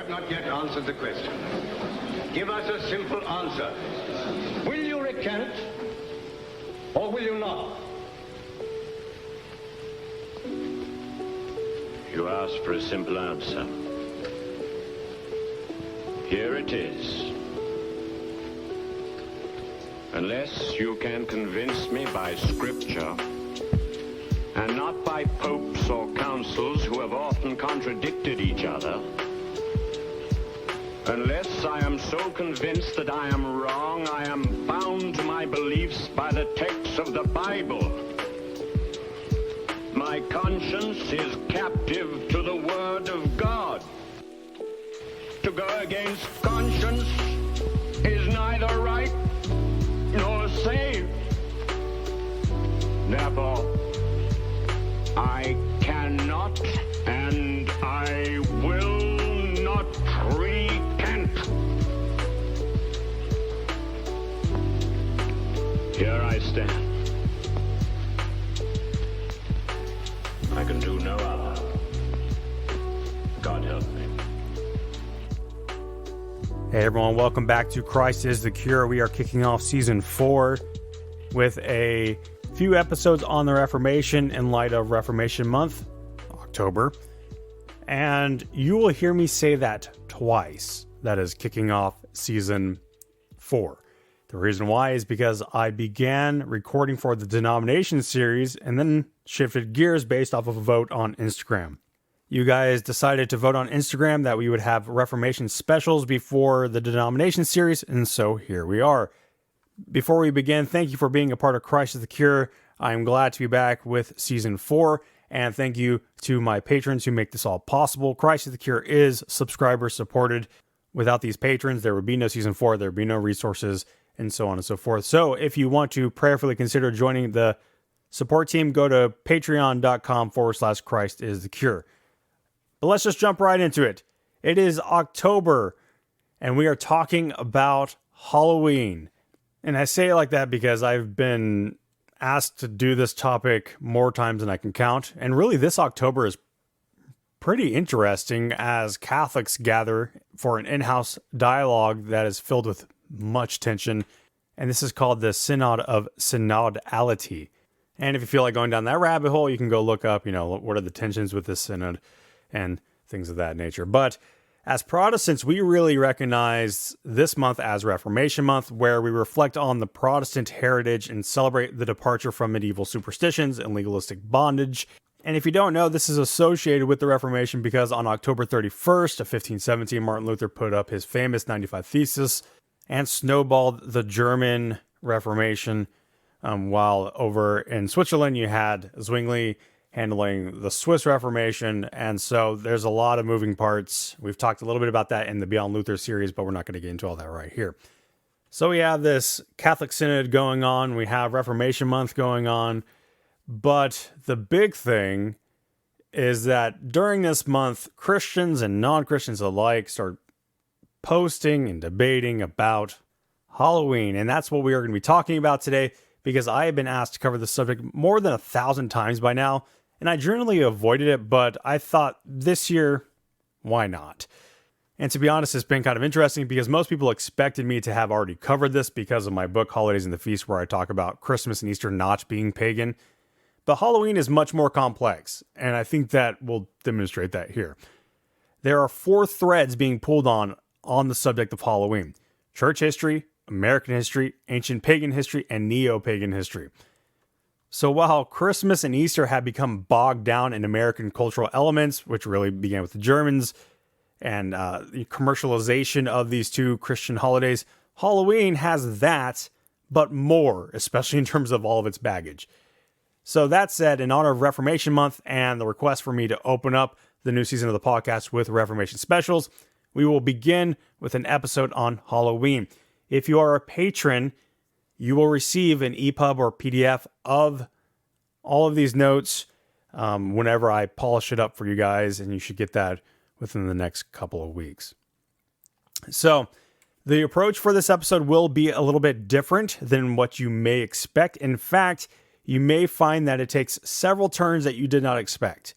have not yet answered the question. Give us a simple answer. Will you recant or will you not? You asked for a simple answer. Here it is. Unless you can convince me by Scripture, and not by popes or councils who have often contradicted each other, unless I am so convinced that I am wrong, I am bound to my beliefs by the text of the Bible. My conscience is captive to the Word of God. To go against conscience is neither right nor safe. Therefore, I cannot and I will not recant. Here I stand. I can do no other. God help me. Hey everyone, welcome back to Christ is the Cure. We are kicking off season 4 with a few episodes on the Reformation in light of Reformation Month, October. And you will hear me say that twice. That is kicking off season 4. The reason why is because I began recording for the denomination series and then shifted gears based off of a vote on Instagram. You guys decided to vote on Instagram that we would have Reformation specials before the denomination series, and so here we are. Before we begin, thank you for being a part of Christ is the Cure. I am glad to be back with season 4, and thank you to my patrons who make this all possible. Christ is the Cure is subscriber supported. Without these patrons, there would be no season 4, there would be no resources, and so on and so forth. So if you want to prayerfully consider joining the support team, go to patreon.com/Christ is the Cure. But let's just jump right into it. It is October, and we are talking about Halloween. And I say it like that because I've been asked to do this topic more times than I can count. And really, this October is pretty interesting as Catholics gather for an in-house dialogue that is filled with much tension. And this is called the Synod of Synodality. And if you feel like going down that rabbit hole, you can go look up, what are the tensions with this synod and things of that nature. But as Protestants, we really recognize this month as Reformation Month, where we reflect on the Protestant heritage and celebrate the departure from medieval superstitions and legalistic bondage. And if you don't know, this is associated with the Reformation because on October 31st of 1517, Martin Luther put up his famous 95 Thesis and snowballed the German Reformation, while over in Switzerland, you had Zwingli handling the Swiss Reformation, and so there's a lot of moving parts. We've talked a little bit about that in the Beyond Luther series, but we're not going to get into all that right here. So we have this Catholic Synod going on, we have Reformation Month going on, but the big thing is that during this month, Christians and non-Christians alike start posting and debating about Halloween, and that's what we are going to be talking about today, because I have been asked to cover this subject more than 1,000 times by now, and I generally avoided it, but I thought this year, why not? And to be honest, it's been kind of interesting because most people expected me to have already covered this because of my book, Holidays and the Feast, where I talk about Christmas and Easter not being pagan. But Halloween is much more complex, and I think that we'll demonstrate that here. There are 4 threads being pulled on the subject of Halloween: church history, American history, ancient pagan history, and neo-pagan history. So while Christmas and Easter have become bogged down in American cultural elements, which really began with the Germans, and the commercialization of these two Christian holidays, Halloween has that, but more, especially in terms of all of its baggage. So that said, in honor of Reformation Month and the request for me to open up the new season of the podcast with Reformation specials, we will begin with an episode on Halloween. If you are a patron, you will receive an EPUB or PDF of all of these notes whenever I polish it up for you guys, and you should get that within the next couple of weeks. So the approach for this episode will be a little bit different than what you may expect. In fact, you may find that it takes several turns that you did not expect.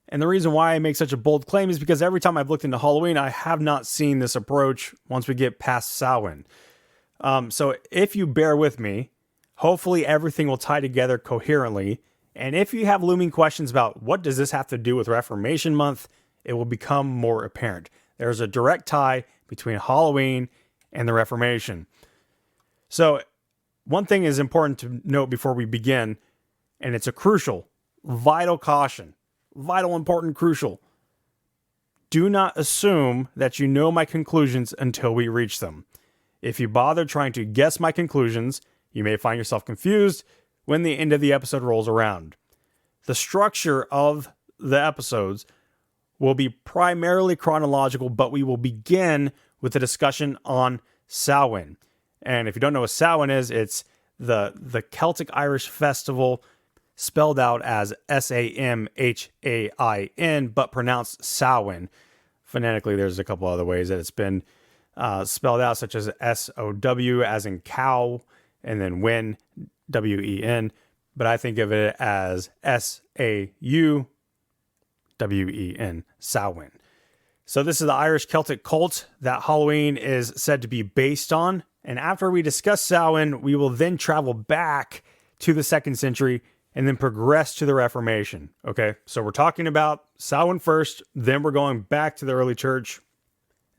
And the reason why I make such a bold claim is because every time I've looked into Halloween, I have not seen this approach once we get past Samhain. So if you bear with me, hopefully everything will tie together coherently. And if you have looming questions about what does this have to do with Reformation Month, it will become more apparent. There's a direct tie between Halloween and the Reformation. So one thing is important to note before we begin, and it's a crucial, vital caution. Vital, important, crucial. Do not assume that you know my conclusions until we reach them. If you bother trying to guess my conclusions, you may find yourself confused when the end of the episode rolls around. The structure of the episodes will be primarily chronological, but we will begin with a discussion on Samhain. And if you don't know what Samhain is, it's the Celtic Irish festival spelled out as Samhain, but pronounced Samhain. Phonetically, there's a couple other ways that it's been spelled out, such as SOW, as in cow, and then win, WEN. But I think of it as SAUWEN, Samhain. So this is the Irish Celtic cult that Halloween is said to be based on. And after we discuss Samhain, we will then travel back to the 2nd century and then progress to the Reformation. Okay, so we're talking about Samhain first, then we're going back to the early church,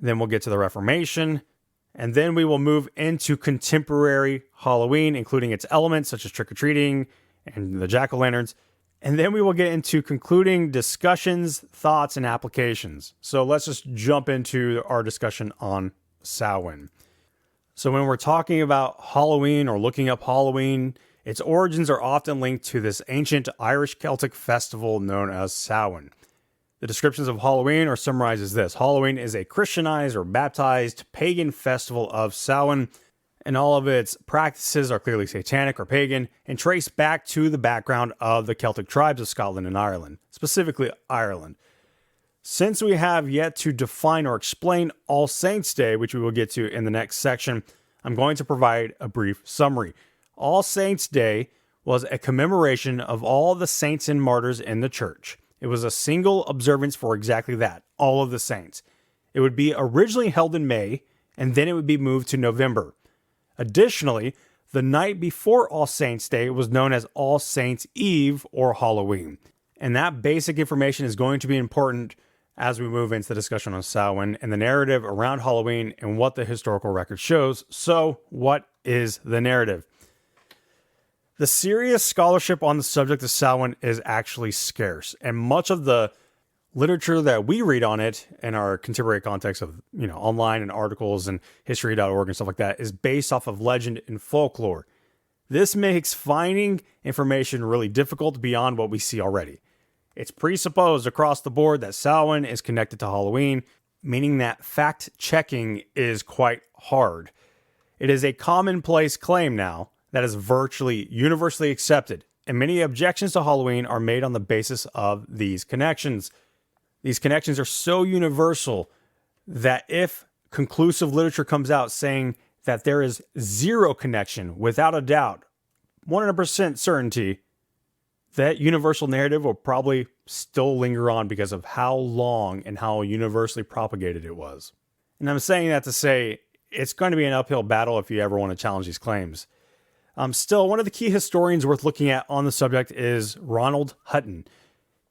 then we'll get to the Reformation, and then we will move into contemporary Halloween, including its elements such as trick-or-treating and the jack-o'-lanterns, and then we will get into concluding discussions, thoughts, and applications. So let's just jump into our discussion on Samhain. So when we're talking about Halloween or looking up Halloween, its origins are often linked to this ancient Irish Celtic festival known as Samhain. The descriptions of Halloween are summarized as this. Halloween is a Christianized or baptized pagan festival of Samhain, and all of its practices are clearly satanic or pagan and trace back to the background of the Celtic tribes of Scotland and Ireland, specifically Ireland. Since we have yet to define or explain All Saints' Day, which we will get to in the next section, I'm going to provide a brief summary. All Saints' Day was a commemoration of all the saints and martyrs in the church. It was a single observance for exactly that, all of the saints. It would be originally held in May, and then it would be moved to November. Additionally, the night before All Saints' Day was known as All Saints' Eve or Halloween. And that basic information is going to be important as we move into the discussion on Samhain and the narrative around Halloween and what the historical record shows. So, what is the narrative? The serious scholarship on the subject of Samhain is actually scarce, and much of the literature that we read on it in our contemporary context of, online and articles and history.org and stuff like that is based off of legend and folklore. This makes finding information really difficult beyond what we see already. It's presupposed across the board that Samhain is connected to Halloween, meaning that fact-checking is quite hard. It is a commonplace claim now that is virtually universally accepted, and many objections to Halloween are made on the basis of these connections. These connections are so universal that if conclusive literature comes out saying that there is zero connection, without a doubt, 100% certainty, that universal narrative will probably still linger on because of how long and how universally propagated it was. And I'm saying that to say it's going to be an uphill battle if you ever want to challenge these claims. Still, one of the key historians worth looking at on the subject is Ronald Hutton.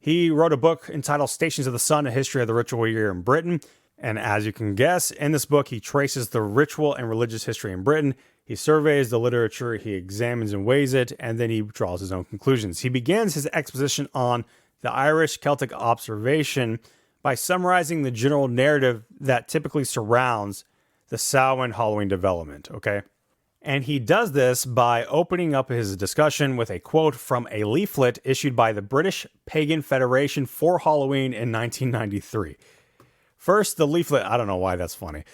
He wrote a book entitled Stations of the Sun, A History of the Ritual Year in Britain. And as you can guess, in this book, he traces the ritual and religious history in Britain. He surveys the literature, he examines and weighs it, and then he draws his own conclusions. He begins his exposition on the Irish Celtic observation by summarizing the general narrative that typically surrounds the Samhain Halloween development, okay? And he does this by opening up his discussion with a quote from a leaflet issued by the British Pagan Federation for Halloween in 1993. First, the leaflet, I don't know why that's funny.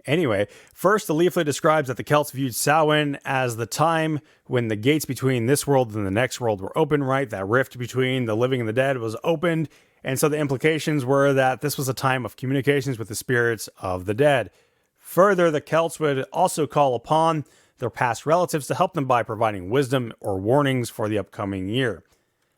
Anyway, first, the leaflet describes that the Celts viewed Samhain as the time when the gates between this world and the next world were open, right? That rift between the living and the dead was opened. And so the implications were that this was a time of communications with the spirits of the dead. Further, the Celts would also call upon their past relatives to help them by providing wisdom or warnings for the upcoming year.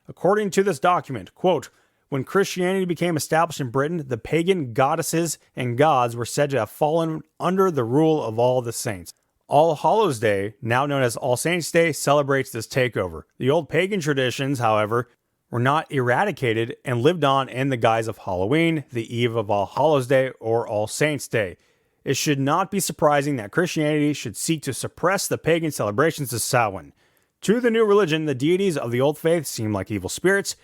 According to this document, quote, When Christianity became established in Britain, the pagan goddesses and gods were said to have fallen under the rule of all the saints. All Hallows Day, now known as All Saints Day, celebrates this takeover. The old pagan traditions, however, were not eradicated and lived on in the guise of Halloween, the eve of All Hallows Day, or All Saints Day. It should not be surprising that Christianity should seek to suppress the pagan celebrations of Samhain. To the new religion, the deities of the old faith seem like evil spirits.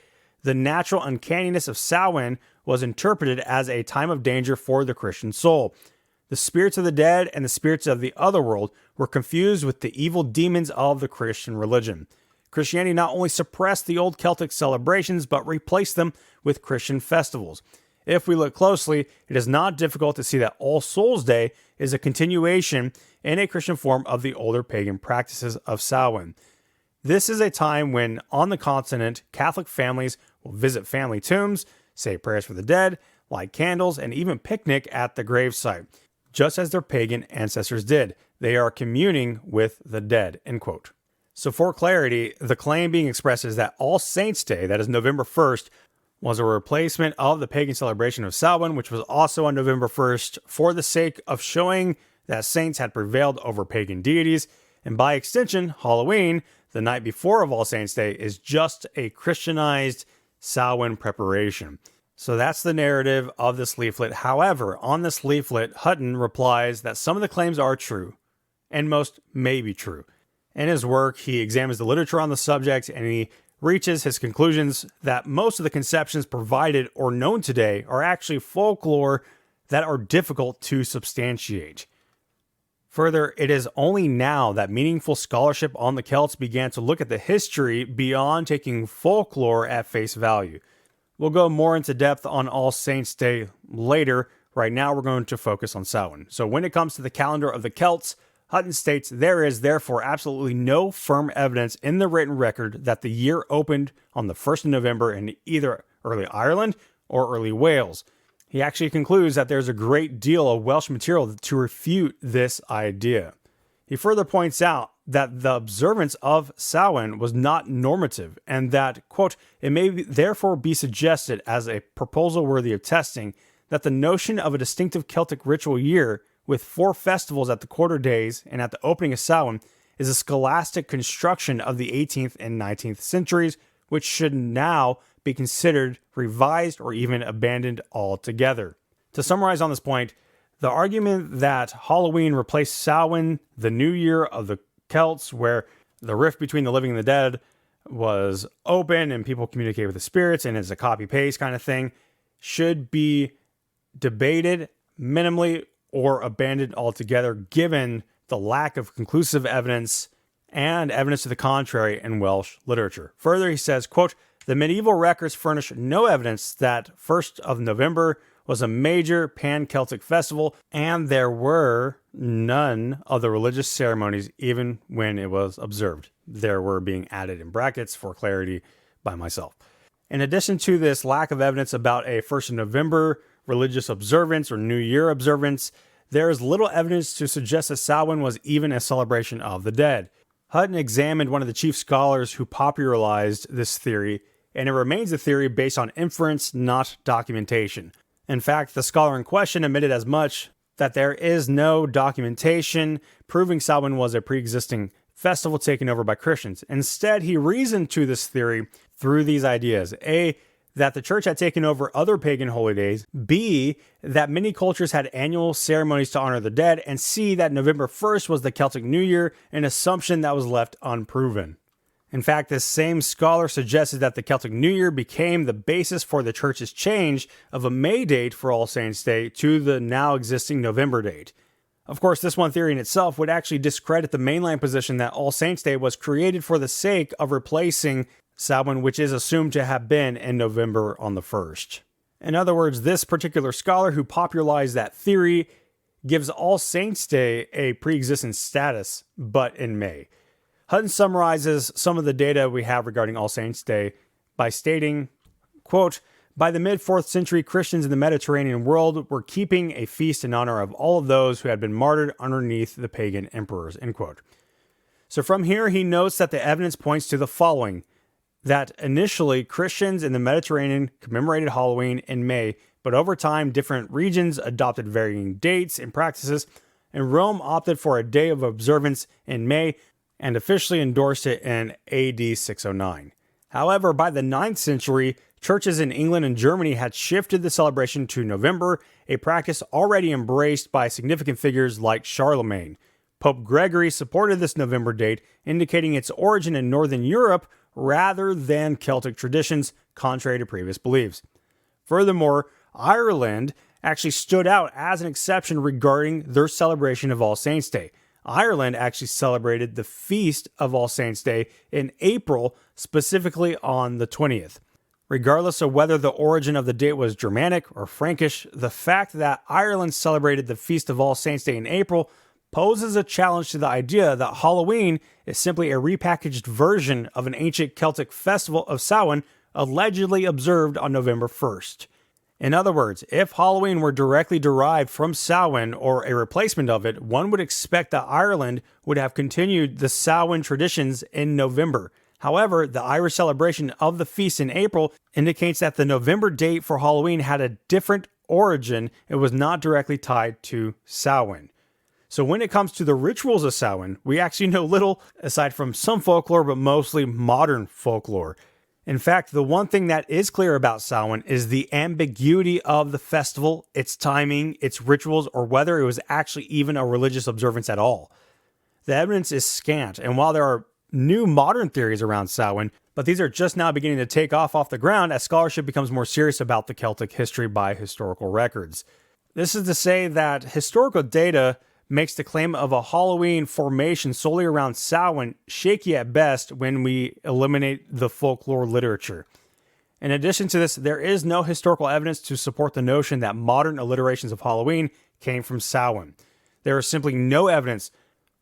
The natural uncanniness of Samhain was interpreted as a time of danger for the Christian soul. The spirits of the dead and the spirits of the other world were confused with the evil demons of the Christian religion. Christianity not only suppressed the old Celtic celebrations, but replaced them with Christian festivals. If we look closely, it is not difficult to see that All Souls Day is a continuation in a Christian form of the older pagan practices of Samhain. This is a time when, on the continent, Catholic families will visit family tombs, say prayers for the dead, light candles, and even picnic at the gravesite, just as their pagan ancestors did. They are communing with the dead, end quote. So for clarity, the claim being expressed is that All Saints Day, that is November 1st, was a replacement of the pagan celebration of Samhain, which was also on November 1st, for the sake of showing that saints had prevailed over pagan deities, and by extension, Halloween, the night before of All Saints Day, is just a Christianized Samhain preparation. So that's the narrative of this leaflet. However, on this leaflet, Hutton replies that some of the claims are true, and most may be true. In his work, he examines the literature on the subject, and he reaches his conclusions that most of the conceptions provided or known today are actually folklore that are difficult to substantiate. Further, it is only now that meaningful scholarship on the Celts began to look at the history beyond taking folklore at face value. We'll go more into depth on All Saints Day later. Right now, we're going to focus on Samhain. So when it comes to the calendar of the Celts, Hutton states there is therefore absolutely no firm evidence in the written record that the year opened on the 1st of November in either early Ireland or early Wales. He actually concludes that there's a great deal of Welsh material to refute this idea. He further points out that the observance of Samhain was not normative and that, quote, it may therefore be suggested as a proposal worthy of testing that the notion of a distinctive Celtic ritual year with 4 festivals at the quarter days and at the opening of Samhain is a scholastic construction of the 18th and 19th centuries, which should now be considered revised or even abandoned altogether. To summarize on this point, the argument that Halloween replaced Samhain, the new year of the Celts, where the rift between the living and the dead was open and people communicate with the spirits and it's a copy-paste kind of thing, should be debated minimally or abandoned altogether, given the lack of conclusive evidence and evidence to the contrary in Welsh literature. Further, he says, quote, the medieval records furnish no evidence that 1st of November was a major pan-Celtic festival, and there were none of the religious ceremonies even when it was observed. There were being added in brackets for clarity by myself. In addition to this lack of evidence about a 1st of November religious observance or New Year observance, there is little evidence to suggest that Samhain was even a celebration of the dead. Hutton examined one of the chief scholars who popularized this theory, and it remains a theory based on inference, not documentation. In fact, the scholar in question admitted as much, that there is no documentation proving Samhain was a pre-existing festival taken over by Christians. Instead, he reasoned to this theory through these ideas. A, that the church had taken over other pagan holy days. B, that many cultures had annual ceremonies to honor the dead. And C, that November 1st was the Celtic New Year, an assumption that was left unproven. In fact, this same scholar suggested that the Celtic New Year became the basis for the church's change of a May date for All Saints' Day to the now existing November date. Of course, this one theory in itself would actually discredit the mainline position that All Saints' Day was created for the sake of replacing Samhain, which is assumed to have been in November on the 1st. In other words, this particular scholar who popularized that theory gives All Saints' Day a pre-existent status, but in May. Hutton summarizes some of the data we have regarding All Saints' Day by stating, quote, by the mid-4th century, Christians in the Mediterranean world were keeping a feast in honor of all of those who had been martyred underneath the pagan emperors, end quote. So from here, he notes that the evidence points to the following. that initially Christians in the Mediterranean commemorated Halloween in May, but over time different regions adopted varying dates and practices, and Rome opted for a day of observance in May and officially endorsed it in AD 609. However, by the 9th century, churches in England and Germany had shifted the celebration to November, a practice already embraced by significant figures like Charlemagne. Pope Gregory supported this November date, indicating its origin in Northern Europe rather than Celtic traditions, contrary to previous beliefs. Furthermore, Ireland actually stood out as an exception regarding their celebration of All Saints' Day. Ireland actually celebrated the Feast of All Saints' Day in April, specifically on the 20th. Regardless of whether the origin of the date was Germanic or Frankish, the fact that Ireland celebrated the Feast of All Saints' Day in April poses a challenge to the idea that Halloween is simply a repackaged version of an ancient Celtic festival of Samhain allegedly observed on November 1st. In other words, if Halloween were directly derived from Samhain or a replacement of it, one would expect that Ireland would have continued the Samhain traditions in November. However, the Irish celebration of the feast in April indicates that the November date for Halloween had a different origin. It was not directly tied to Samhain. So when it comes to the rituals of Samhain, we actually know little aside from some folklore, but mostly modern folklore. In fact, the one thing that is clear about Samhain is the ambiguity of the festival, its timing, its rituals, or whether it was actually even a religious observance at all. The evidence is scant, and while there are new modern theories around Samhain, but these are just now beginning to take off the ground as scholarship becomes more serious about the Celtic history by historical records. This is to say that historical data makes the claim of a Halloween formation solely around Samhain shaky at best when we eliminate the folklore literature. In addition to this, there is no historical evidence to support the notion that modern alliterations of Halloween came from Samhain. There is simply no evidence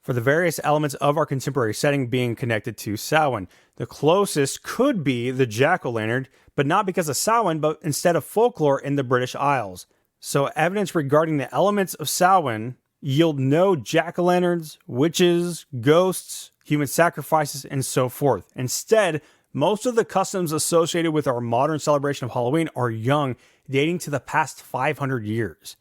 for the various elements of our contemporary setting being connected to Samhain. The closest could be the jack-o'-lantern, but not because of Samhain, but instead of folklore in the British Isles. So evidence regarding the elements of Samhain yield no jack-o'-lanterns, witches, ghosts, human sacrifices, and so forth. Instead, most of the customs associated with our modern celebration of Halloween are young, dating to the past 500 years.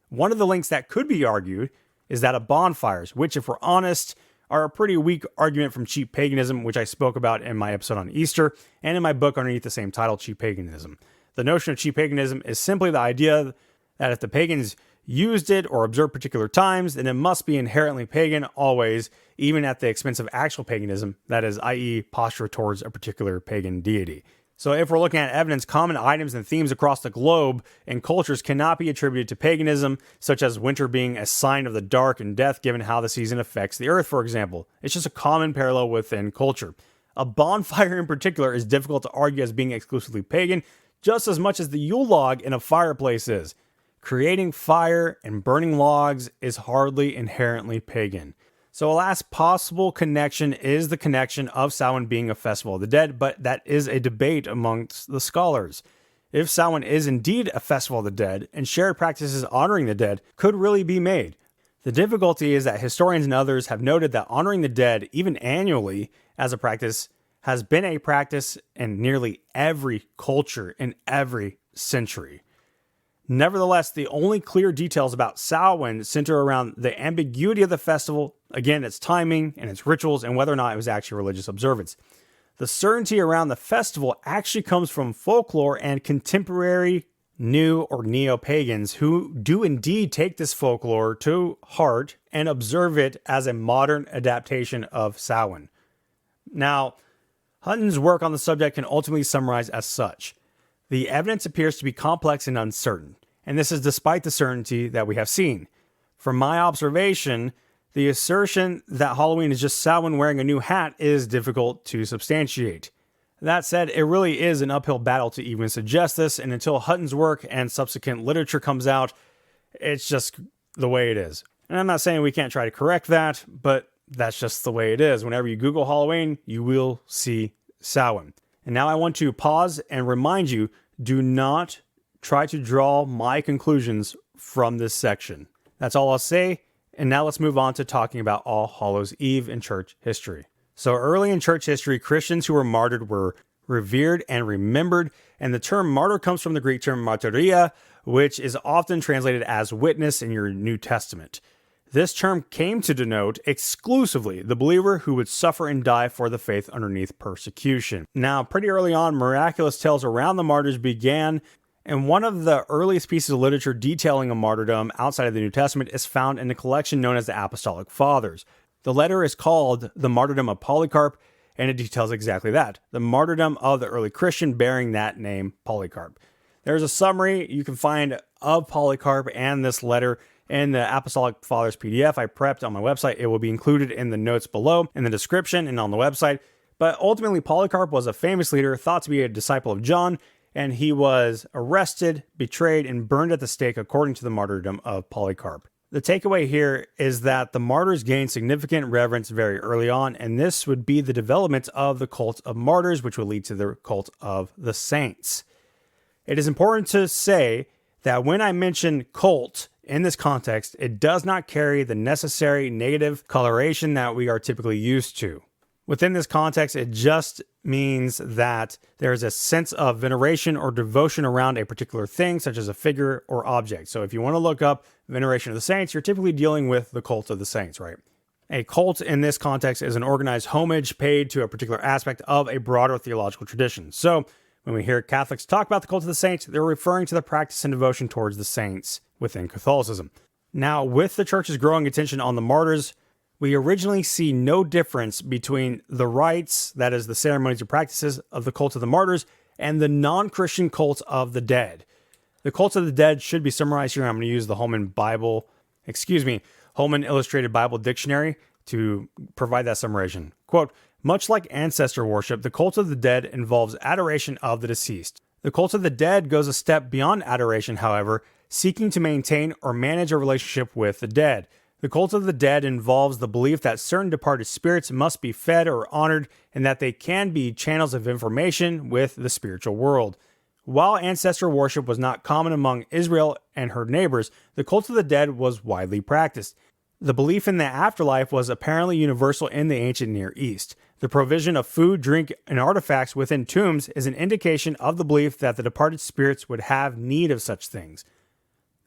One of the links that could be argued is that of bonfires, which, if we're honest, are a pretty weak argument from cheap paganism, which I spoke about in my episode on Easter, and in my book underneath the same title, Cheap Paganism. The notion of cheap paganism is simply the idea that if the pagans used it or observed particular times, then it must be inherently pagan always, even at the expense of actual paganism, that is, i.e. posture towards a particular pagan deity. So if we're looking at evidence, common items and themes across the globe and cultures cannot be attributed to paganism, such as winter being a sign of the dark and death given how the season affects the earth, for example. It's just a common parallel within culture. A bonfire in particular is difficult to argue as being exclusively pagan, just as much as the Yule log in a fireplace is. Creating fire and burning logs is hardly inherently pagan. So a last possible connection is the connection of Samhain being a festival of the dead, but that is a debate amongst the scholars. If Samhain is indeed a festival of the dead, and shared practices honoring the dead could really be made. The difficulty is that historians and others have noted that honoring the dead, even annually, as a practice, has been a practice in nearly every culture in every century. Nevertheless, the only clear details about Samhain center around the ambiguity of the festival, again, its timing and its rituals, and whether or not it was actually a religious observance. The certainty around the festival actually comes from folklore and contemporary new or neo-pagans who do indeed take this folklore to heart and observe it as a modern adaptation of Samhain. Now, Hutton's work on the subject can ultimately summarize as such. The evidence appears to be complex and uncertain, and this is despite the certainty that we have seen. From my observation, the assertion that Halloween is just Samhain wearing a new hat is difficult to substantiate. That said, it really is an uphill battle to even suggest this, and until Hutton's work and subsequent literature comes out, it's just the way it is. And I'm not saying we can't try to correct that, but that's just the way it is. Whenever you Google Halloween, you will see Samhain. And now I want to pause and remind you, do not try to draw my conclusions from this section. That's all I'll say. And now let's move on to talking about All Hallows Eve in church history. So early in church history, Christians who were martyred were revered, and remembered. And the term martyr comes from the Greek term martyria, which is often translated as witness in your New Testament. This term came to denote exclusively the believer who would suffer and die for the faith underneath persecution. Now, pretty early on, miraculous tales around the martyrs began, and one of the earliest pieces of literature detailing a martyrdom outside of the New Testament is found in a collection known as the Apostolic Fathers. The letter is called The Martyrdom of Polycarp, and it details exactly that, the martyrdom of the early Christian bearing that name, Polycarp. There's a summary you can find of Polycarp and this letter in the Apostolic Fathers PDF I prepped on my website. It will be included in the notes below, in the description, and on the website. But ultimately, Polycarp was a famous leader, thought to be a disciple of John, and he was arrested, betrayed, and burned at the stake according to the martyrdom of Polycarp. The takeaway here is that the martyrs gained significant reverence very early on, and this would be the development of the cult of martyrs, which would lead to the cult of the saints. It is important to say that when I mention cult in this context, it does not carry the necessary negative coloration that we are typically used to. Within this context, it just means that there is a sense of veneration or devotion around a particular thing, such as a figure or object. So if you want to look up veneration of the saints, you're typically dealing with the cult of the saints, right? A cult in this context is an organized homage paid to a particular aspect of a broader theological tradition. So when we hear Catholics talk about the cult of the saints, they're referring to the practice and devotion towards the saints within Catholicism. Now, with the church's growing attention on the martyrs, we originally see no difference between the rites, that is the ceremonies or practices of the cult of the martyrs, and the non-Christian cult of the dead. The cult of the dead should be summarized here. I'm going to use the Holman Illustrated Bible Dictionary to provide that summarization. Quote, much like ancestor worship, the cult of the dead involves adoration of the deceased. The cult of the dead goes a step beyond adoration, however, seeking to maintain or manage a relationship with the dead. The cult of the dead involves the belief that certain departed spirits must be fed or honored, and that they can be channels of information with the spiritual world. While ancestor worship was not common among Israel and her neighbors, the cult of the dead was widely practiced. The belief in the afterlife was apparently universal in the ancient Near East. The provision of food, drink, and artifacts within tombs is an indication of the belief that the departed spirits would have need of such things.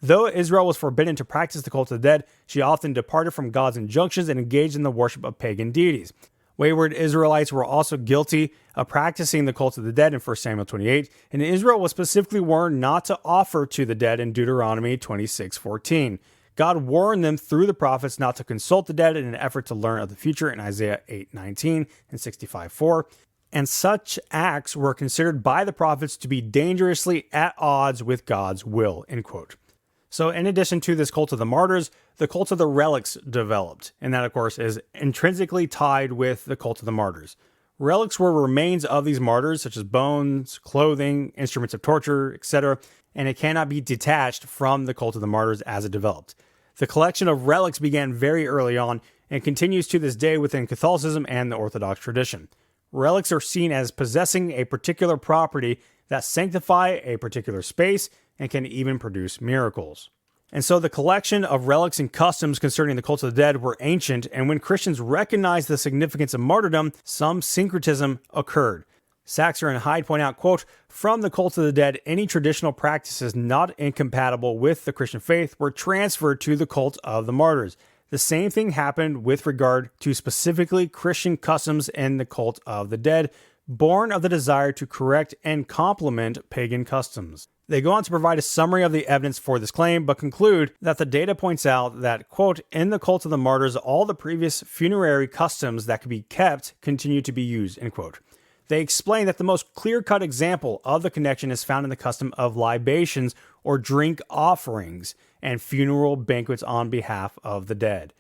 Though Israel was forbidden to practice the cult of the dead, she often departed from God's injunctions and engaged in the worship of pagan deities. Wayward Israelites were also guilty of practicing the cult of the dead in 1 Samuel 28, and Israel was specifically warned not to offer to the dead in Deuteronomy 26:14. God warned them through the prophets not to consult the dead in an effort to learn of the future in Isaiah 8:19 and 65:4. And such acts were considered by the prophets to be dangerously at odds with God's will, end quote. So in addition to this cult of the martyrs, the cult of the relics developed, and that, of course, is intrinsically tied with the cult of the martyrs. Relics were remains of these martyrs, such as bones, clothing, instruments of torture, etc., and it cannot be detached from the cult of the martyrs as it developed. The collection of relics began very early on and continues to this day within Catholicism and the Orthodox tradition. Relics are seen as possessing a particular property that sanctify a particular space and can even produce miracles. And so the collection of relics and customs concerning the cult of the dead were ancient, and when Christians recognized the significance of martyrdom, some syncretism occurred. Saxer and Hyde point out, quote, from the cult of the dead, any traditional practices not incompatible with the Christian faith were transferred to the cult of the martyrs. The same thing happened with regard to specifically Christian customs in the cult of the dead, born of the desire to correct and complement pagan customs. They go on to provide a summary of the evidence for this claim, but conclude that the data points out that, quote, in the cult of the martyrs, all the previous funerary customs that could be kept continue to be used, end quote. They explain that the most clear-cut example of the connection is found in the custom of libations or drink offerings and funeral banquets on behalf of the dead.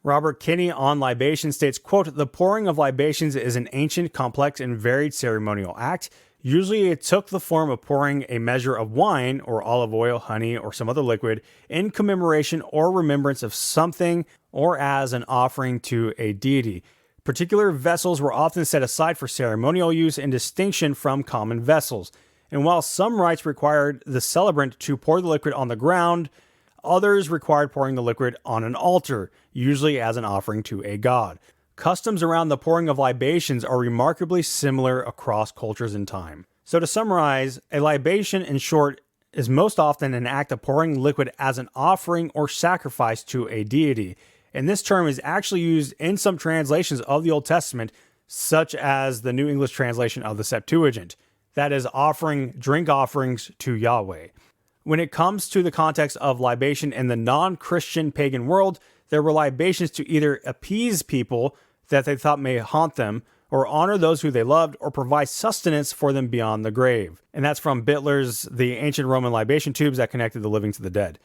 Robert Kinney on libation states, quote, the pouring of libations is an ancient, complex, and varied ceremonial act. Usually it took the form of pouring a measure of wine or olive oil, honey, or some other liquid in commemoration or remembrance of something or as an offering to a deity. Particular vessels were often set aside for ceremonial use in distinction from common vessels. And while some rites required the celebrant to pour the liquid on the ground, others required pouring the liquid on an altar, usually as an offering to a god. customs around the pouring of libations are remarkably similar across cultures and time. So to summarize, a libation, in short, is most often an act of pouring liquid as an offering or sacrifice to a deity. And this term is actually used in some translations of the Old Testament, such as the New English translation of the Septuagint. That is, offering drink offerings to Yahweh. When it comes to the context of libation in the non-Christian pagan world, there were libations to either appease people that they thought may haunt them, or honor those who they loved, or provide sustenance for them beyond the grave. And that's from Bittler's The Ancient Roman Libation Tubes that connected the living to the dead.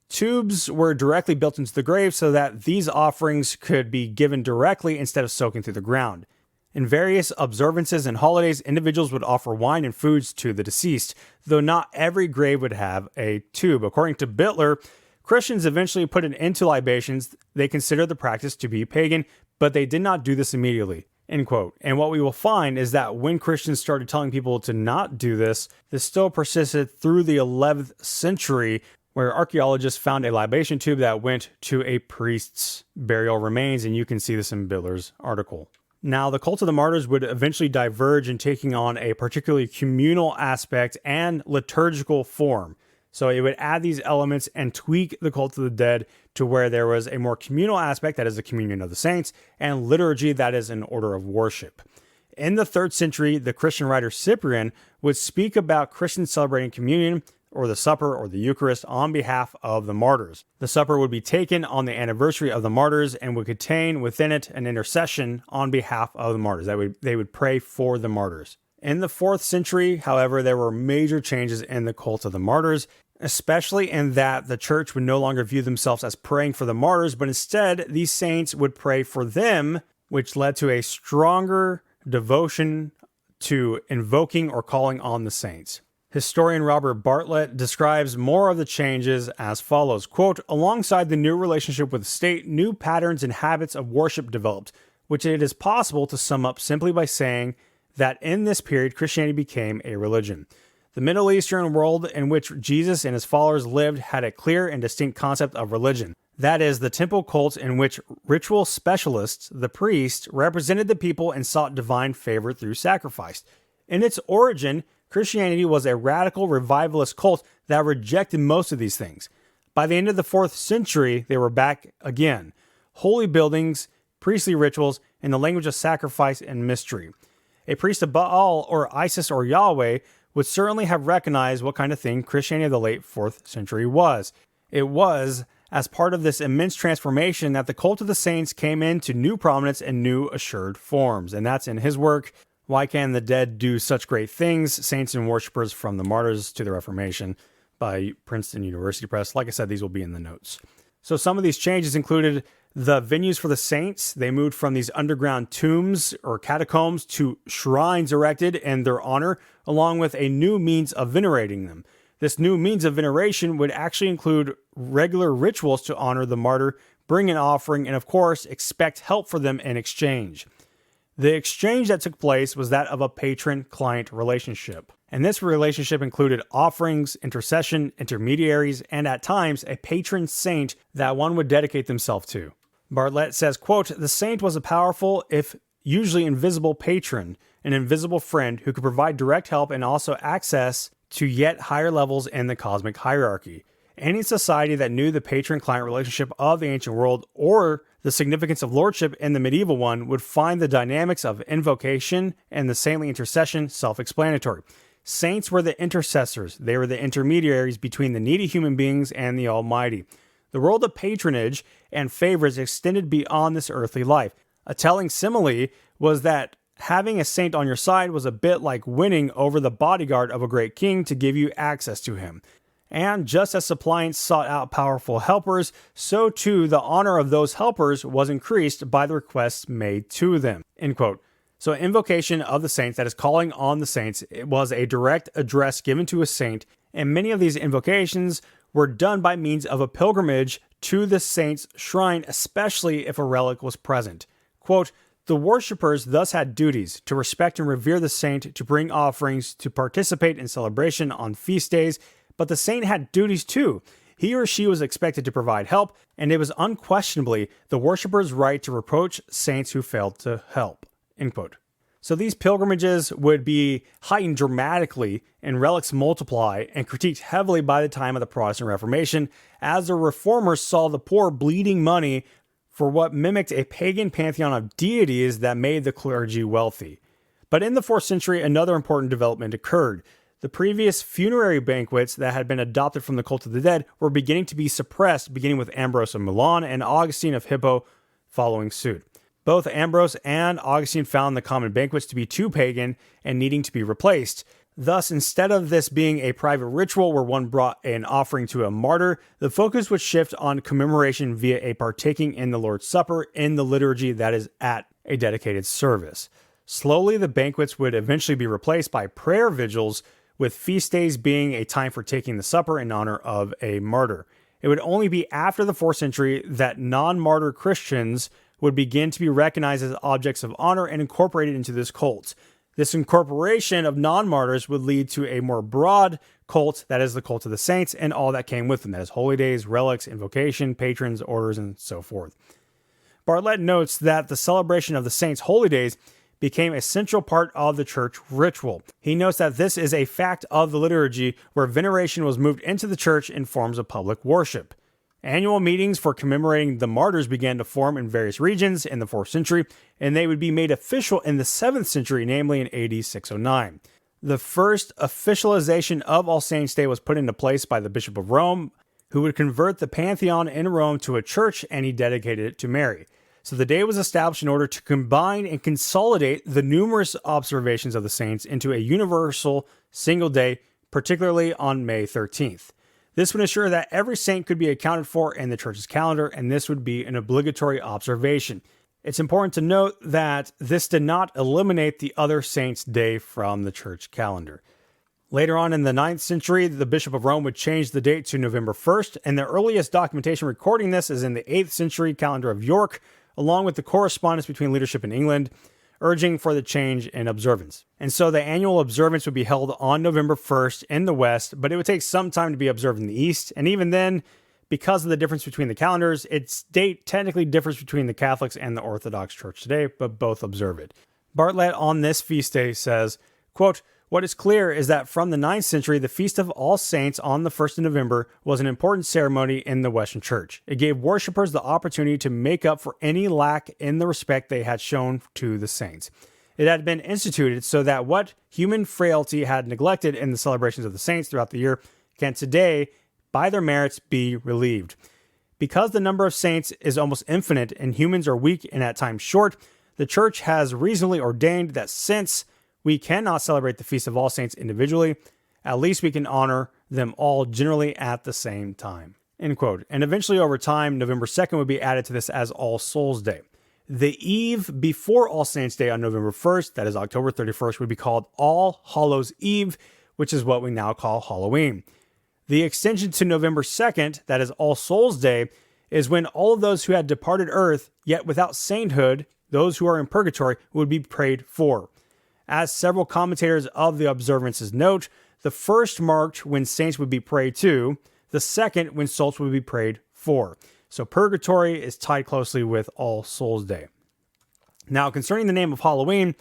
Tubes were directly built into the grave so that these offerings could be given directly instead of soaking through the ground. In various observances and holidays, individuals would offer wine and foods to the deceased, though not every grave would have a tube. According to Bittler, Christians eventually put an end to libations. They considered the practice to be pagan, but they did not do this immediately. End quote. And what we will find is that when Christians started telling people to not do this, this still persisted through the 11th century, where archaeologists found a libation tube that went to a priest's burial remains, and you can see this in Bittler's article. Now, the cult of the martyrs would eventually diverge in taking on a particularly communal aspect and liturgical form. So it would add these elements and tweak the cult of the dead to where there was a more communal aspect, that is the communion of the saints, and liturgy, that is an order of worship. In the 3rd century, the Christian writer Cyprian would speak about Christians celebrating communion, or the supper, or the Eucharist, on behalf of the martyrs. The supper would be taken on the anniversary of the martyrs and would contain within it an intercession on behalf of the martyrs. They would pray for the martyrs. In the 4th century, however, there were major changes in the cult of the martyrs, especially in that the church would no longer view themselves as praying for the martyrs, but instead these saints would pray for them, which led to a stronger devotion to invoking or calling on the saints. Historian Robert Bartlett describes more of the changes as follows, quote, "Alongside the new relationship with the state, new patterns and habits of worship developed, which it is possible to sum up simply by saying that in this period Christianity became a religion. The Middle Eastern world in which Jesus and his followers lived had a clear and distinct concept of religion. That is, the temple cult in which ritual specialists, the priest, represented the people and sought divine favor through sacrifice. In its origin, Christianity was a radical revivalist cult that rejected most of these things. By the end of the 4th century, they were back again. Holy buildings, priestly rituals, and the language of sacrifice and mystery. A priest of Baal or Isis or Yahweh would certainly have recognized what kind of thing Christianity of the late 4th century was. It was as part of this immense transformation that the cult of the saints came into new prominence and new assured forms. And that's in his work, Why Can the Dead Do Such Great Things? Saints and Worshippers from the Martyrs to the Reformation by Princeton University Press. Like I said, these will be in the notes. So some of these changes included the venues for the saints. They moved from these underground tombs or catacombs to shrines erected in their honor, along with a new means of venerating them. This new means of veneration would actually include regular rituals to honor the martyr, bring an offering, and of course, expect help for them in exchange. The exchange that took place was that of a patron-client relationship. And this relationship included offerings, intercession, intermediaries, and at times a patron saint that one would dedicate themselves to. Bartlett says, quote, "The saint was a powerful, if usually invisible patron, an invisible friend who could provide direct help and also access to yet higher levels in the cosmic hierarchy. Any society that knew the patron-client relationship of the ancient world or the significance of lordship in the medieval one would find the dynamics of invocation and the saintly intercession self-explanatory. Saints were the intercessors. They were the intermediaries between the needy human beings and the Almighty. The world of patronage and favors extended beyond this earthly life. A telling simile was that having a saint on your side was a bit like winning over the bodyguard of a great king to give you access to him. And just as suppliants sought out powerful helpers, so too the honor of those helpers was increased by the requests made to them." End quote. So invocation of the saints, that is calling on the saints, it was a direct address given to a saint, and many of these invocations were done by means of a pilgrimage to the saint's shrine, especially if a relic was present. Quote, "The worshippers thus had duties to respect and revere the saint, to bring offerings, to participate in celebration on feast days, but the saint had duties too. he or she was expected to provide help, and it was unquestionably the worshippers' right to reproach saints who failed to help. End quote. So these pilgrimages would be heightened dramatically and relics multiply and critiqued heavily by the time of the Protestant Reformation, as the reformers saw the poor bleeding money for what mimicked a pagan pantheon of deities that made the clergy wealthy. But in the 4th century, another important development occurred. The previous funerary banquets that had been adopted from the cult of the dead were beginning to be suppressed, beginning with Ambrose of Milan and Augustine of Hippo following suit. Both Ambrose and Augustine found the common banquets to be too pagan and needing to be replaced. Thus, instead of this being a private ritual where one brought an offering to a martyr, the focus would shift on commemoration via a partaking in the Lord's Supper in the liturgy that is at a dedicated service. Slowly, the banquets would eventually be replaced by prayer vigils, with feast days being a time for taking the supper in honor of a martyr. It would only be after the 4th century that non-martyr Christians would begin to be recognized as objects of honor and incorporated into this cult. This incorporation of non-martyrs would lead to a more broad cult, that is the cult of the saints, and all that came with them, that is holy days, relics, invocation, patrons, orders, and so forth. Bartlett notes that the celebration of the saints' holy days became a central part of the church ritual. He notes that this is a fact of the liturgy where veneration was moved into the church in forms of public worship. Annual meetings for commemorating the martyrs began to form in various regions in the 4th century, and they would be made official in the 7th century, namely in AD 609. The first officialization of All Saints' Day was put into place by the Bishop of Rome, who would convert the Pantheon in Rome to a church, and he dedicated it to Mary. So the day was established in order to combine and consolidate the numerous observations of the saints into a universal single day, particularly on May 13th. This would ensure that every saint could be accounted for in the church's calendar, and this would be an obligatory observation. It's important to note that this did not eliminate the other saints' day from the church calendar. Later on in the 9th century, the Bishop of Rome would change the date to November 1st, and the earliest documentation recording this is in the 8th century calendar of York, along with the correspondence between leadership in England, urging for the change in observance. And so the annual observance would be held on November 1st in the West, but it would take some time to be observed in the East. And even then, because of the difference between the calendars, its date technically differs between the Catholics and the Orthodox Church today, but both observe it. Bartlett on this feast day says, quote, "What is clear is that from the 9th century, the Feast of All Saints on the 1st of November was an important ceremony in the Western Church. It gave worshippers the opportunity to make up for any lack in the respect they had shown to the saints. It had been instituted so that what human frailty had neglected in the celebrations of the saints throughout the year can today, by their merits, be relieved. Because the number of saints is almost infinite and humans are weak and at times short, the Church has reasonably ordained that since we cannot celebrate the Feast of All Saints individually, at least we can honor them all generally at the same time." End quote. And eventually over time, November 2nd would be added to this as All Souls Day. The eve before All Saints Day on November 1st, that is October 31st, would be called All Hallows Eve, which is what we now call Halloween. The extension to November 2nd, that is All Souls Day, is when all of those who had departed earth, yet without sainthood, those who are in purgatory, would be prayed for. As several commentators of the observances note, the first marked when saints would be prayed to, the second when souls would be prayed for. So purgatory is tied closely with All Souls Day. Now, concerning the name of Halloween,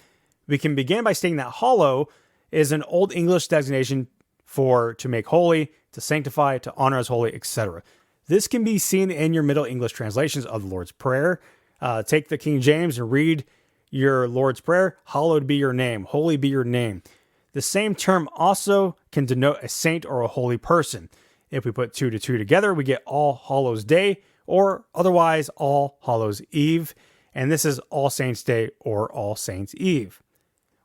we can begin by stating that hallow is an Old English designation for to make holy, to sanctify, to honor as holy, etc. This can be seen in your Middle English translations of the Lord's Prayer. Take the King James and read your Lord's Prayer, hallowed be your name, holy be your name. The same term also can denote a saint or a holy person. If we put 2 to 2 together, we get All Hallows Day, or otherwise All Hallows Eve, and this is All Saints Day or All Saints Eve.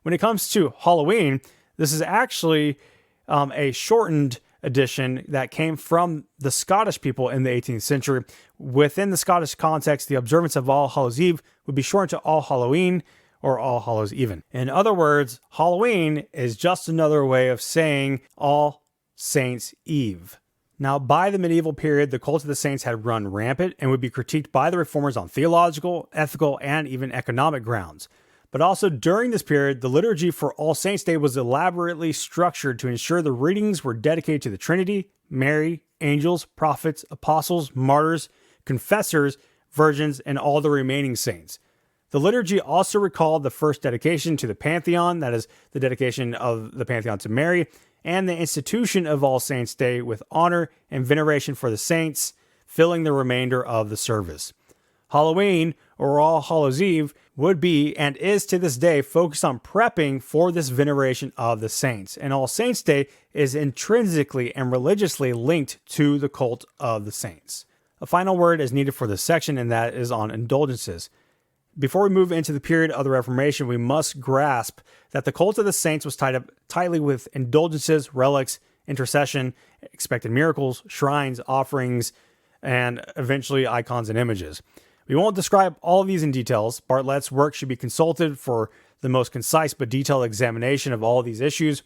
When it comes to Halloween, this is actually a shortened edition that came from the Scottish people in the 18th century. Within the Scottish context, the observance of All Hallows Eve would be shortened to All Halloween or All Hallows Even. In other words, Halloween is just another way of saying All Saints Eve. Now, by the medieval period, the cult of the saints had run rampant and would be critiqued by the reformers on theological, ethical, and even economic grounds. But also during this period, the liturgy for All Saints' Day was elaborately structured to ensure the readings were dedicated to the Trinity, Mary, angels, prophets, apostles, martyrs, confessors, virgins, and all the remaining saints. The liturgy also recalled the first dedication to the Pantheon, that is, the dedication of the Pantheon to Mary, and the institution of All Saints' Day with honor and veneration for the saints, filling the remainder of the service. Halloween, or All Hallows' Eve, would be and is to this day focused on prepping for this veneration of the saints, and All Saints' Day is intrinsically and religiously linked to the cult of the saints. A final word is needed for this section, and that is on indulgences. Before we move into the period of the Reformation, we must grasp that the cult of the saints was tied up tightly with indulgences, relics, intercession, expected miracles, shrines, offerings, and eventually icons and images. We won't describe all of these in details. Bartlett's work should be consulted for the most concise but detailed examination of all of these issues,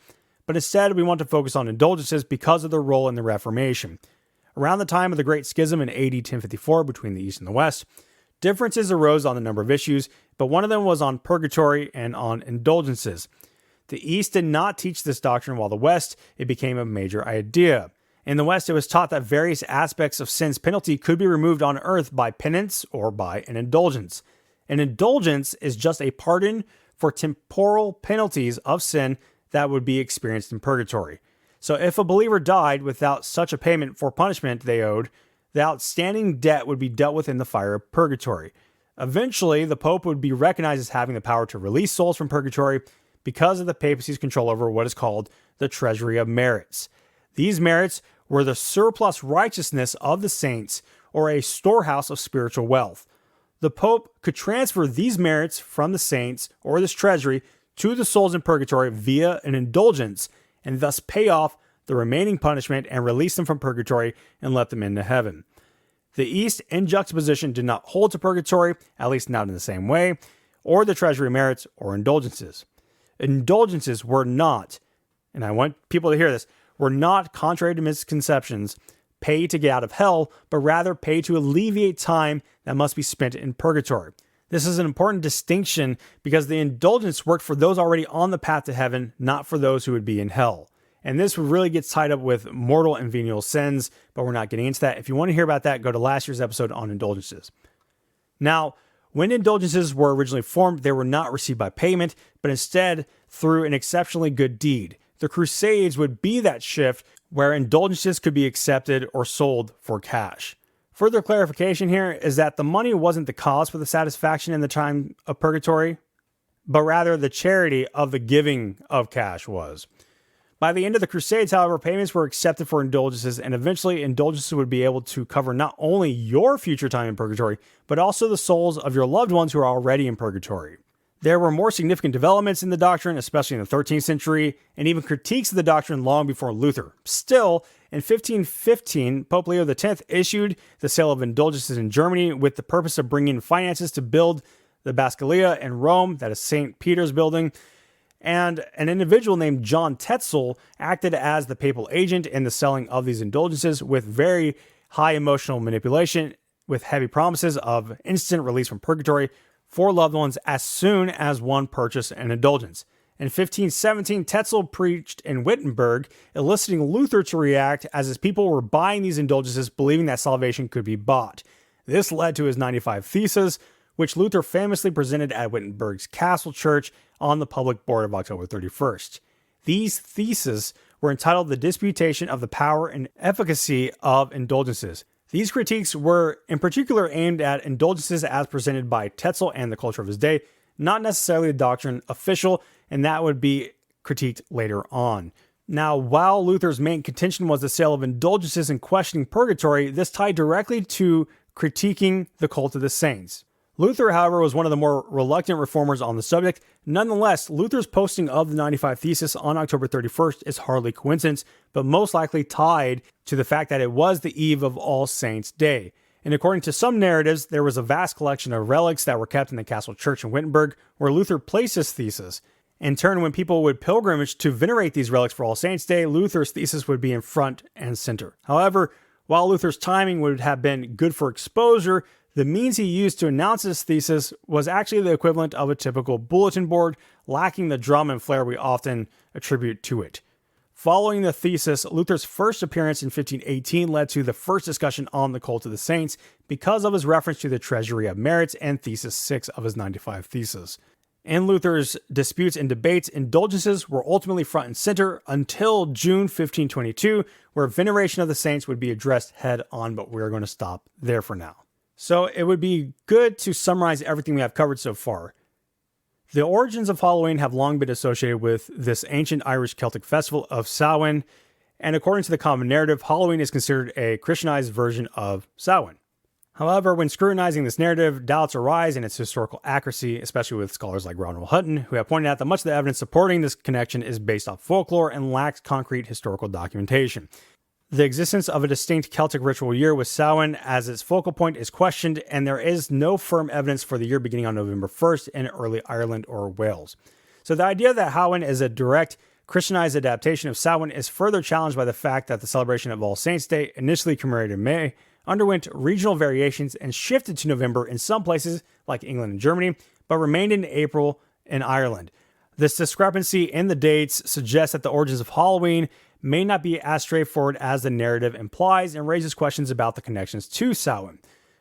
but instead we want to focus on indulgences because of their role in the Reformation. Around the time of the Great Schism in AD 1054 between the East and the West, differences arose on a number of issues, but one of them was on purgatory and on indulgences. The East did not teach this doctrine, while the West, it became a major idea. In the West, it was taught that various aspects of sin's penalty could be removed on earth by penance or by an indulgence. An indulgence is just a pardon for temporal penalties of sin that would be experienced in purgatory. So if a believer died without such a payment for punishment they owed, the outstanding debt would be dealt with in the fire of purgatory. Eventually, the Pope would be recognized as having the power to release souls from purgatory because of the papacy's control over what is called the treasury of merits. These merits were the surplus righteousness of the saints, or a storehouse of spiritual wealth. The Pope could transfer these merits from the saints, or this treasury, to the souls in purgatory via an indulgence, and thus pay off the remaining punishment and release them from purgatory and let them into heaven. The East, in juxtaposition, did not hold to purgatory, at least not in the same way, or the treasury merits or indulgences. Indulgences were not, and I want people to hear this, were not, contrary to misconceptions, pay to get out of hell, but rather pay to alleviate time that must be spent in purgatory. This is an important distinction because the indulgence worked for those already on the path to heaven, not for those who would be in hell. And this really gets tied up with mortal and venial sins, but we're not getting into that. If you want to hear about that, go to last year's episode on indulgences. Now, when indulgences were originally formed, they were not received by payment, but instead through an exceptionally good deed. The Crusades would be that shift where indulgences could be accepted or sold for cash. Further clarification here is that the money wasn't the cause for the satisfaction in the time of purgatory, but rather the charity of the giving of cash was. By the end of the Crusades, however, payments were accepted for indulgences, and eventually indulgences would be able to cover not only your future time in purgatory, but also the souls of your loved ones who are already in purgatory. There were more significant developments in the doctrine, especially in the 13th century, and even critiques of the doctrine long before Luther. Still, in 1515, Pope Leo X issued the sale of indulgences in Germany with the purpose of bringing finances to build the Basilica in Rome, that is St. Peter's building, and an individual named John Tetzel acted as the papal agent in the selling of these indulgences with very high emotional manipulation, with heavy promises of instant release from purgatory for loved ones as soon as one purchased an indulgence. In 1517, Tetzel preached in Wittenberg, eliciting Luther to react as his people were buying these indulgences, believing that salvation could be bought. This led to his 95 Theses, which Luther famously presented at Wittenberg's Castle Church on the public board of October 31st. These theses were entitled The Disputation of the Power and Efficacy of Indulgences. These critiques were in particular aimed at indulgences as presented by Tetzel and the culture of his day, not necessarily the doctrine official, and that would be critiqued later on. Now, while Luther's main contention was the sale of indulgences and questioning purgatory, this tied directly to critiquing the cult of the saints. Luther, however, was one of the more reluctant reformers on the subject. Nonetheless, Luther's posting of the 95 Theses on October 31st is hardly coincidence, but most likely tied to the fact that it was the eve of All Saints' Day. And according to some narratives, there was a vast collection of relics that were kept in the Castle Church in Wittenberg, where Luther placed his thesis. In turn, when people would pilgrimage to venerate these relics for All Saints' Day, Luther's thesis would be in front and center. However, while Luther's timing would have been good for exposure, the means he used to announce his thesis was actually the equivalent of a typical bulletin board, lacking the drum and flair we often attribute to it. Following the thesis, Luther's first appearance in 1518 led to the first discussion on the cult of the saints because of his reference to the treasury of merits and thesis 6 of his 95 thesis. In Luther's disputes and debates, indulgences were ultimately front and center until June 1522, where veneration of the saints would be addressed head on, but we're going to stop there for now. So it would be good to summarize everything we have covered so far. The origins of Halloween have long been associated with this ancient Irish Celtic festival of Samhain, and according to the common narrative, Halloween is considered a Christianized version of Samhain. However, when scrutinizing this narrative, doubts arise in its historical accuracy, especially with scholars like Ronald Hutton, who have pointed out that much of the evidence supporting this connection is based off folklore and lacks concrete historical documentation. The existence of a distinct Celtic ritual year with Samhain as its focal point is questioned, and there is no firm evidence for the year beginning on November 1st in early Ireland or Wales. So the idea that Samhain is a direct Christianized adaptation of Samhain is further challenged by the fact that the celebration of All Saints' Day, initially commemorated in May, underwent regional variations and shifted to November in some places, like England and Germany, but remained in April in Ireland. This discrepancy in the dates suggests that the origins of Halloween may not be as straightforward as the narrative implies and raises questions about the connections to Samhain.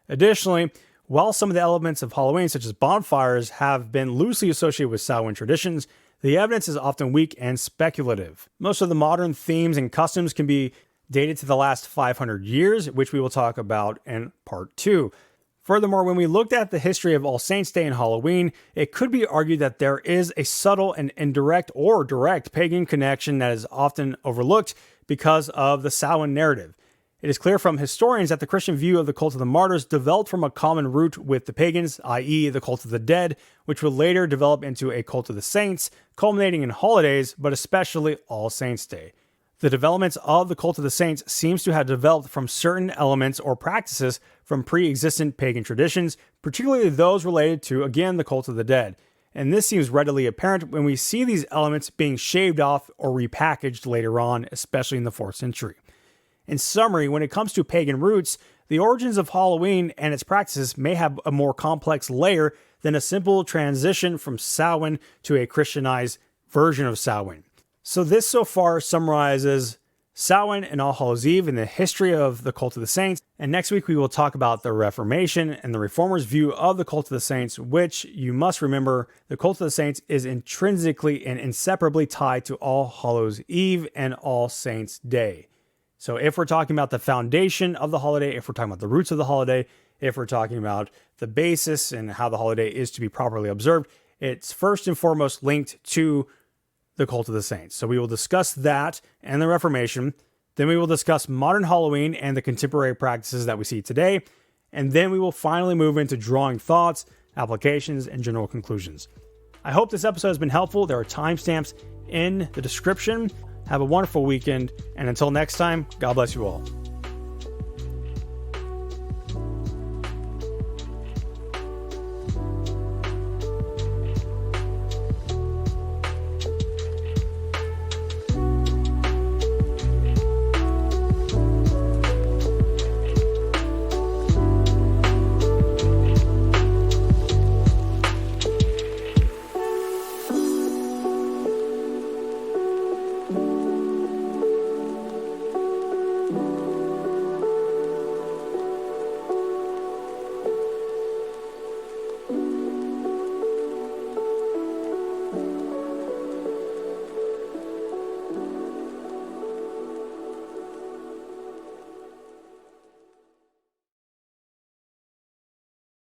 Additionally, while some of the elements of Halloween, such as bonfires, have been loosely associated with Samhain traditions, the evidence is often weak and speculative. Most of the modern themes and customs can be dated to the last 500 years, which we will talk about in part 2. Furthermore, when we looked at the history of All Saints' Day and Halloween, it could be argued that there is a subtle and indirect or direct pagan connection that is often overlooked because of the Samhain narrative. It is clear from historians that the Christian view of the cult of the martyrs developed from a common root with the pagans, i.e. the cult of the dead, which would later develop into a cult of the saints, culminating in holidays, but especially All Saints' Day. The developments of the cult of the saints seems to have developed from certain elements or practices from pre-existent pagan traditions, particularly those related to, again, the cult of the dead. And this seems readily apparent when we see these elements being shaved off or repackaged later on, especially in the 4th century. In summary, when it comes to pagan roots, the origins of Halloween and its practices may have a more complex layer than a simple transition from Samhain to a Christianized version of Samhain. So this so far summarizes Samhain and All Hallows Eve and the history of the cult of the saints. And next week we will talk about the Reformation and the Reformers' view of the cult of the saints, which you must remember, the cult of the saints is intrinsically and inseparably tied to All Hallows Eve and All Saints' Day. So if we're talking about the foundation of the holiday, if we're talking about the roots of the holiday, if we're talking about the basis and how the holiday is to be properly observed, it's first and foremost linked to the cult of the saints. So we will discuss that and the Reformation. Then we will discuss modern Halloween and the contemporary practices that we see today. And then we will finally move into drawing thoughts, applications, and general conclusions. I hope this episode has been helpful. There are timestamps in the description. Have a wonderful weekend. And until next time, God bless you all.